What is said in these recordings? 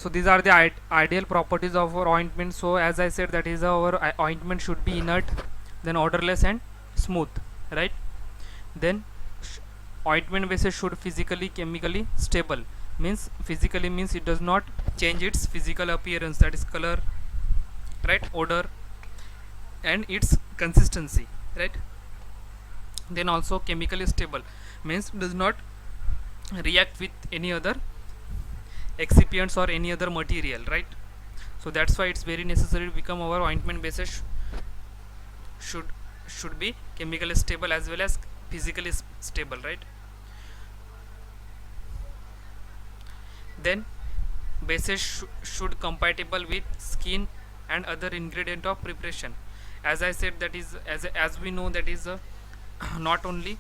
So these are the ideal properties of our ointment. So as I said, that is our ointment should be inert, then odorless and smooth, right? Then ointment bases should physically chemically stable. Means physically means it does not change its physical appearance, that is color, right, odor, and its consistency, right? Then also chemically stable means does not react with any other excipients or any other material, right? So that's why it's very necessary to become our ointment bases should should be chemically stable as well as physically stable, right? Then bases should compatible with skin and other ingredient of preparation. As I said, that is as we know, that is not only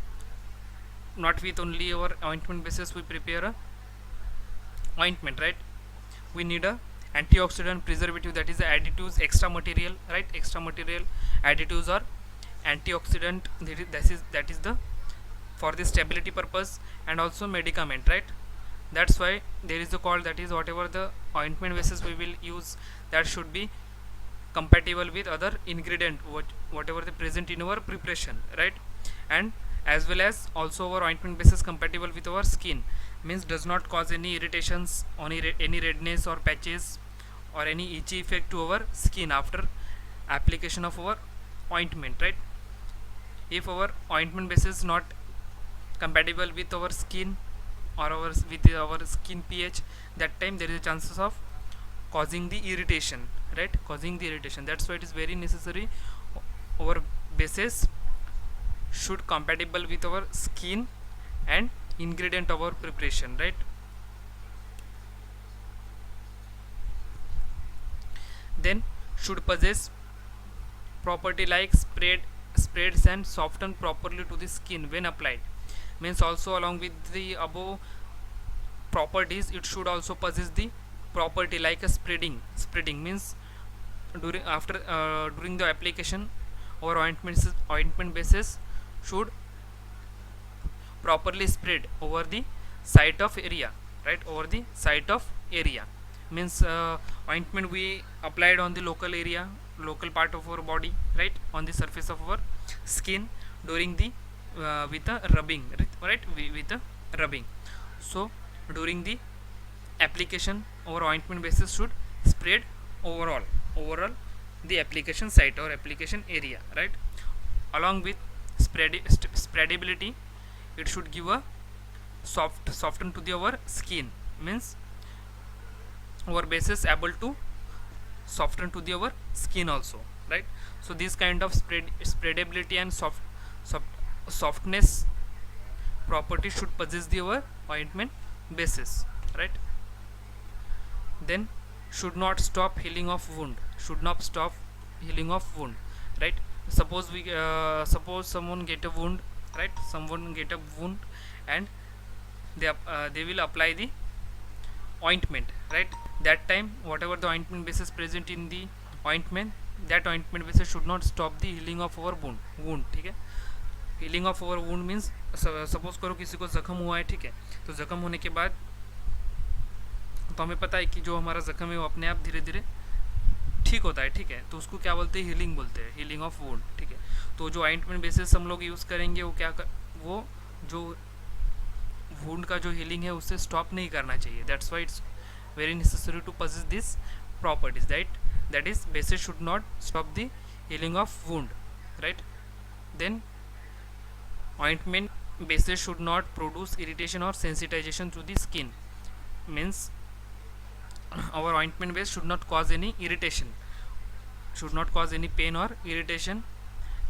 not with only our ointment bases we prepare a ointment, right? We need a antioxidant preservative, that is the additives, extra material, right? Extra material additives or antioxidant, that is the for the stability purpose, and also medicament, right? That's why there is a call, that is whatever the ointment bases we will use, that should be compatible with other ingredient whatever they present in our preparation, right? And as well as also our ointment bases compatible with our skin, means does not cause any irritations, any redness or patches or any itchy effect to our skin after application of our ointment, right? If our ointment base is not compatible with our skin or with our skin pH, that time there is a chances of causing the irritation, right? Causing the irritation. That's why it is very necessary our bases should compatible with our skin and ingredient of our preparation, right? Then should possess property like spreads and soften properly to the skin when applied. Means also along with the above properties, it should also possess the property like a spreading means during the application our ointment bases should properly spread over the site of area, right? Over the site of area means ointment we applied on the local part of our body, right? On the surface of our skin during the with a rubbing, right? With a rubbing. So during the application our ointment bases should spread overall the application site or application area, right? Along with spreadability, it should give a soften to the our skin, means our bases able to soften to the our skin also, right? So this kind of spreadability and softness property should possess the our ointment bases, right? Then should not stop healing of wound, right? Suppose someone get a wound, right? Someone get a wound and they will apply the ointment, right? That time whatever the ointment bases present in the ointment, that ointment bases should not stop the healing of our wound, ठीक है? Healing of over wound means suppose करो किसी को जख्म हुआ है, ठीक है? तो जख्म होने के बाद तो हमें पता है कि जो हमारा जख्म है वो अपने आप धीरे धीरे ठीक होता है, ठीक है? तो उसको क्या बोलते हैं? हीलिंग बोलते हैं, हीलिंग ऑफ वुंड, ठीक है? तो जो ऑइंटमेंट बेसिस हम लोग यूज़ करेंगे वो जो वुंड का जो हीलिंग है उससे स्टॉप नहीं करना चाहिए. That's why it's very necessary to possess this properties, that is bases should not stop the healing of wound, right? Then ointment bases should not produce irritation or sensitization to the skin, means our ointment base should not cause any irritation, should not cause any pain or irritation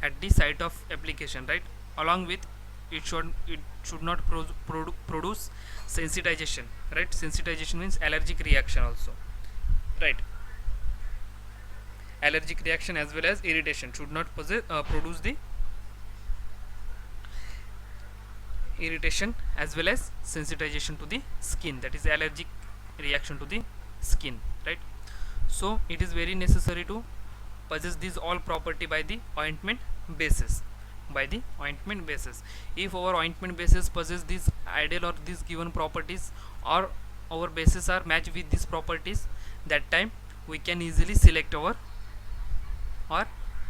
at the site of application, right? Along with it should not produce sensitization, right? Sensitization means allergic reaction also, right? Allergic reaction as well as irritation should not produce the irritation as well as sensitization to the skin, that is allergic reaction to the skin, right? So it is very necessary to possess these all property by the ointment bases. If our ointment bases possess these ideal or these given properties, or our bases are matched with these properties, that time we can easily select our, or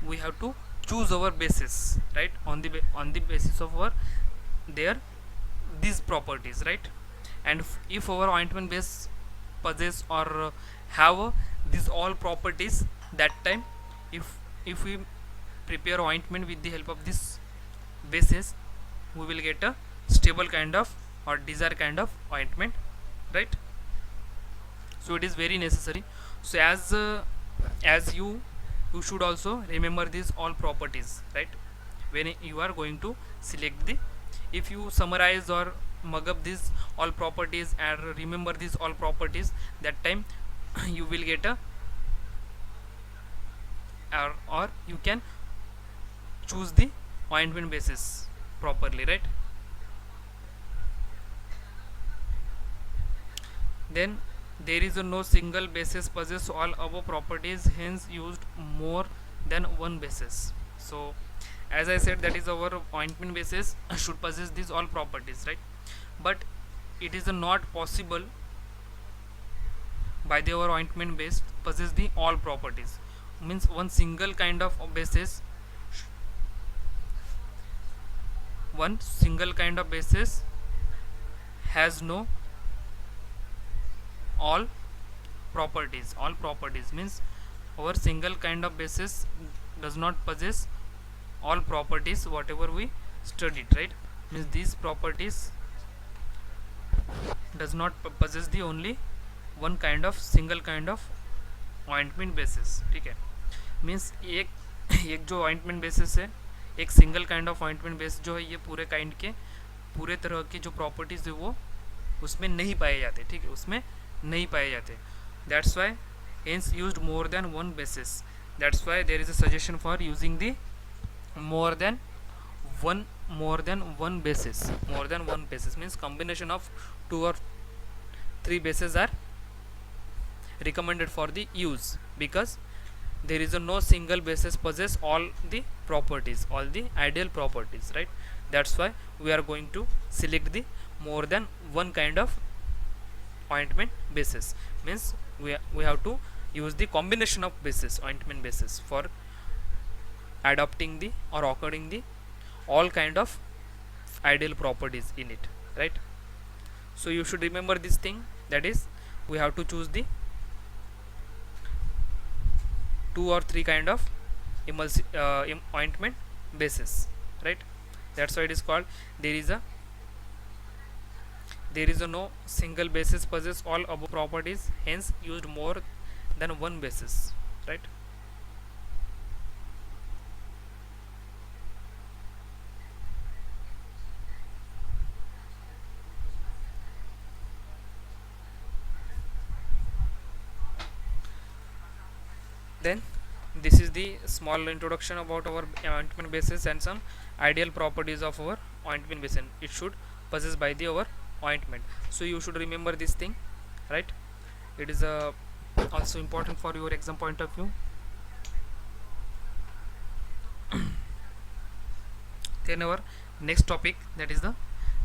we have to choose our basis, right, on the on the basis of our their these properties, right. And if our ointment base possess or have these all properties, that time if we prepare ointment with the help of this basis, we will get a stable kind of or desired kind of ointment, right. So it is very necessary. So as you should also remember these all properties, right, when you are going to select the, if you summarize or mug up these all properties and remember these all properties, that time you will get a, or you can choose the ointment basis properly, right. Then there is a no single basis possess all above properties, hence used more than one basis. So as I said, that is our ointment basis should possess these all properties, right. But it is not possible by the our ointment base possess the all properties, means one single kind of basis, one single kind of basis has no all properties. All properties means our single kind of basis does not possess all properties whatever we studied, right. Means these properties does not possess the only one kind of single kind of ointment basis, ठीक है. Means एक एक जो ointment basis है, एक single kind of ointment base जो है, ये पूरे काइंड के पूरे तरह की जो प्रॉपर्टीज़ है वो उसमें नहीं पाए जाते, ठीक है, उसमें नहीं पाए जाते. That's why hence used more than one basis. That's why there is a suggestion for using the more than one basis. More than one basis means combination of 2 or 3 bases are recommended for the use, because there is a no single basis possess all the properties, all the ideal properties, right. That's why we are going to select the more than one kind of ointment basis, means we have to use the combination of basis, ointment basis, for adopting the or occurring the all kind of ideal properties in it, right. So you should remember this thing, that is we have to choose the 2 or 3 kind of ointment basis, right. That's why it is called there is a no single basis possess all above properties, hence used more than one basis, right. Then this is the small introduction about our ointment basis and some ideal properties of our ointment basin. It should possess by the our ointment. So you should remember this thing, right. It is also important for your exam point of view. Then our next topic, that is the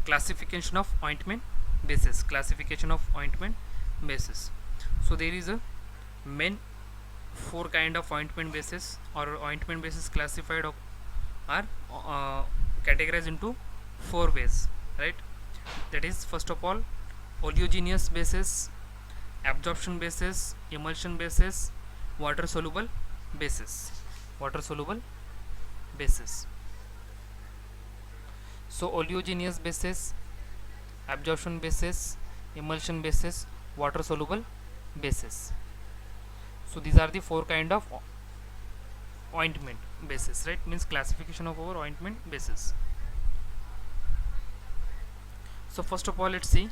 classification of ointment basis. Classification of ointment basis. So there is a main 4 kind of ointment bases, or ointment bases classified are categorized into 4 ways, right. That is, first of all, oleogenous bases, absorption bases, emulsion bases, water soluble bases. Water soluble bases. So oleogenous bases, absorption bases, emulsion bases, water soluble bases. So these are the 4 kind of ointment bases, right. Means classification of our ointment bases. So first of all, let's see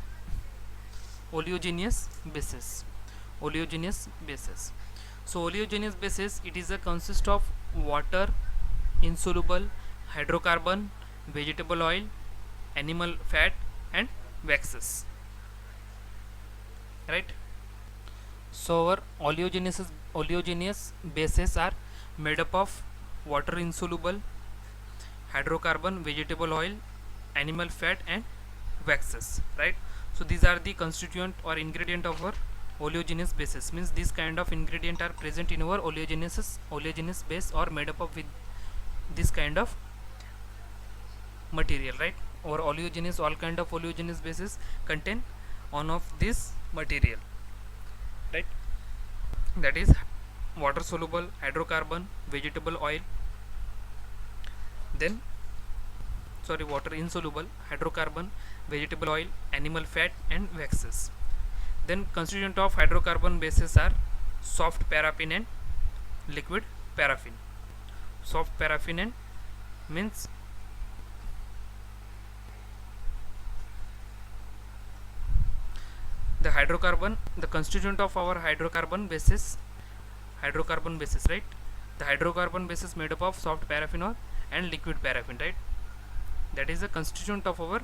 oleogenous bases. Oleogenous bases. So oleogenous bases, it is a consist of water, insoluble hydrocarbon, vegetable oil, animal fat and waxes, right. So our oleogenous bases are made up of water insoluble, hydrocarbon, vegetable oil, animal fat and waxes, right. So these are the constituent or ingredient of our oleogenous bases, means this kind of ingredient are present in our oleogenous base or made up of with this kind of material, right? Or oleogenous, all kind of oleogenous bases contain one of this material, right? That is water soluble hydrocarbon, vegetable oil, then water insoluble hydrocarbon, vegetable oil, animal fat and waxes. Then constituent of hydrocarbon bases are soft paraffin and liquid paraffin. Soft paraffin and means the constituent of our hydrocarbon bases, right? The hydrocarbon base is made up of soft paraffin or and liquid paraffin, right? That is the constituent of our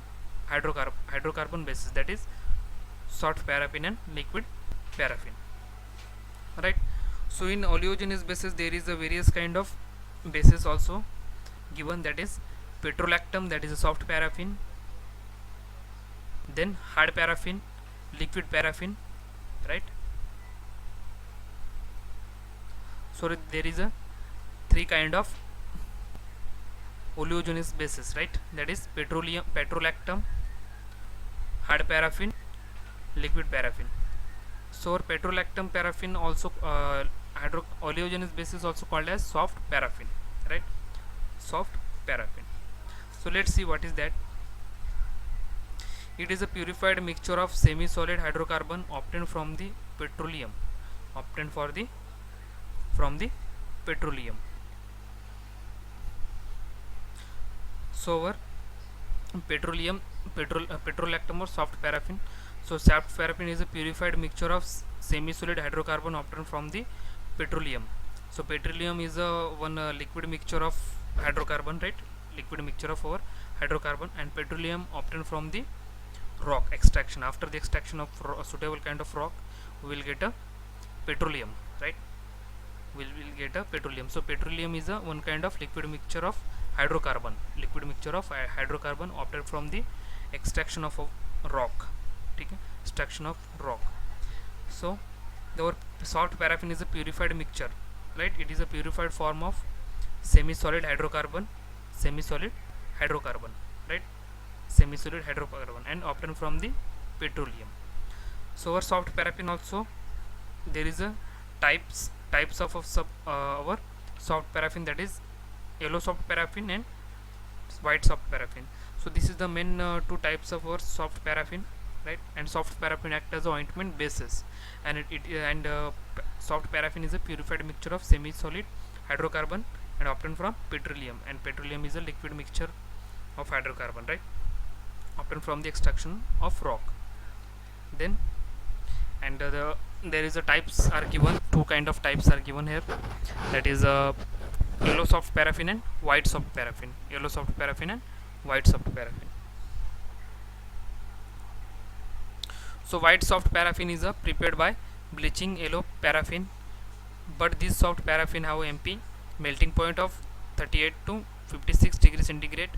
hydrocarbon bases, that is soft paraffin and liquid paraffin, right? So in oleogenous bases there is a various kind of bases also given, that is petrolactam, that is a soft paraffin, then hard paraffin, liquid paraffin, right? So there is a three kind of oleogenous bases, right? That is petrolactam, hard paraffin, liquid paraffin. So petrolactam paraffin also oleogenous base is also called as soft paraffin, right? Soft paraffin. So let's see what is that. It is a purified mixture of semi-solid hydrocarbon obtained from the petroleum, from the petroleum. So our petrolactam or soft paraffin. So soft paraffin is a purified mixture of semi-solid hydrocarbon obtained from the petroleum. So petroleum is a liquid mixture of hydrocarbon, right? Liquid mixture of our hydrocarbon, and petroleum obtained from the rock extraction. After the extraction of a suitable kind of rock, we will get a petroleum, right? We will get a petroleum. So petroleum is a one kind of liquid mixture of hydrocarbon, obtained from the extraction of a rock, okay? Extraction of rock. So our soft paraffin is a purified mixture, right? It is a purified form of semi-solid hydrocarbon, right? Semi-solid hydrocarbon and obtained from the petroleum. So our soft paraffin also, there is a types of our soft paraffin, that is yellow soft paraffin and white soft paraffin. So this is the main two types of our soft paraffin, right? And soft paraffin act as ointment bases, and soft paraffin is a purified mixture of semi-solid hydrocarbon and obtained from petroleum, and petroleum is a liquid mixture of hydrocarbon, right? Obtained from the extraction of rock. Then there is a types are given, two kind of types are given here, that is yellow soft paraffin and white soft paraffin. So white soft paraffin is prepared by bleaching yellow paraffin, but this soft paraffin have MP melting point of 38 to 56 degrees centigrade.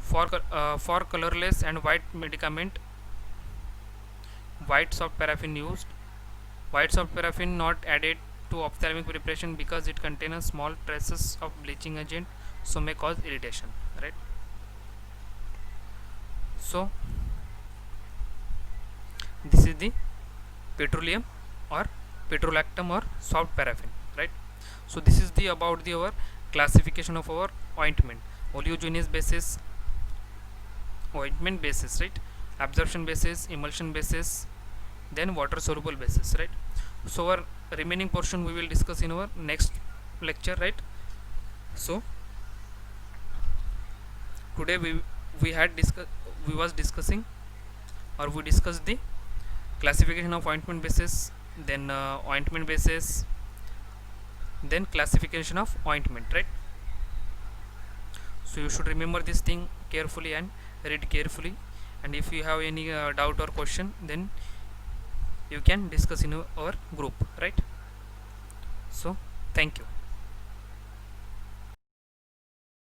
For colorless and white medicament, white soft paraffin used. White soft paraffin not added to ophthalmic preparation because it contains small traces of bleaching agent, so may cause irritation, right? So this is the petroleum or petrolactam or soft paraffin, right? So this is the about the our classification of our ointment: oleogenous bases, ointment bases, right? Absorption bases, emulsion bases, then water soluble bases, right? So our remaining portion we will discuss in our next lecture, right? So today we discussed the classification of ointment bases, then ointment bases, then classification of ointment, right? So you should remember this thing carefully and read carefully, and if you have any doubt or question, then you can discuss in our group, right? So thank you.